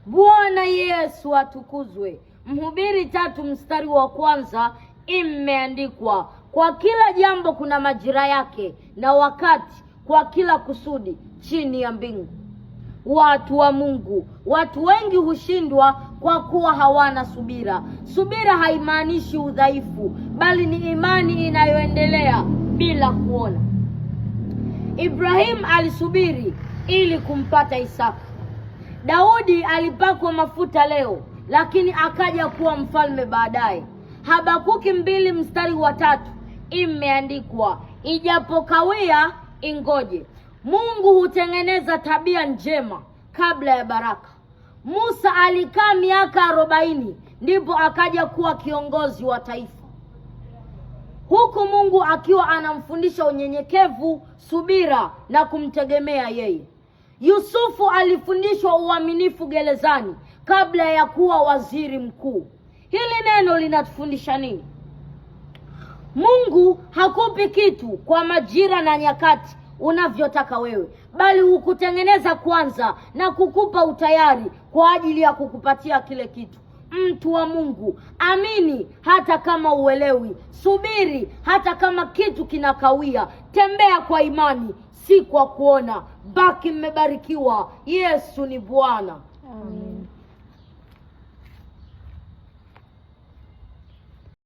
Bwana Yesu atukuzwe. Mhubiri 3 mstari wa 1, imeandikwa, kwa kila jambo kuna majira yake na wakati kwa kila kusudi chini ya mbingu. Watu wa Mungu, watu wengi hushindwa kwa kuwa hawana subira. Subira haimaanishi udhaifu, bali ni imani inayoendelea bila kuona. Ibrahim alisubiri ili kumpata Isaka. Daudi alipakwa mafuta leo, lakini akaja kuwa mfalme baadaye. Habakuki 2 mstari wa 3 imeandikwa, ijapokawia ingoje. Mungu hutengeneza tabia njema kabla ya baraka. Musa alikaa miaka 40 ndipo akaja kuwa kiongozi wa taifa, huku Mungu akiwa anamfundisha unyenyekevu, subira na kumtegemea yeye. Yusufu alifundishwa uaminifu gerezani kabla ya kuwa waziri mkuu. Hili neno linatufundisha nini? Mungu hakupi kitu kwa majira na nyakati unavyotaka wewe, bali hukutengeneza kwanza na kukupa utayari kwa ajili ya kukupatia kile kitu. Mtu wa Mungu, amini hata kama uelewi. Subiri hata kama kitu kinakawia. Tembea kwa imani, si kwa kuona. Baki mmebarikiwa. Yesu ni Bwana. Amen.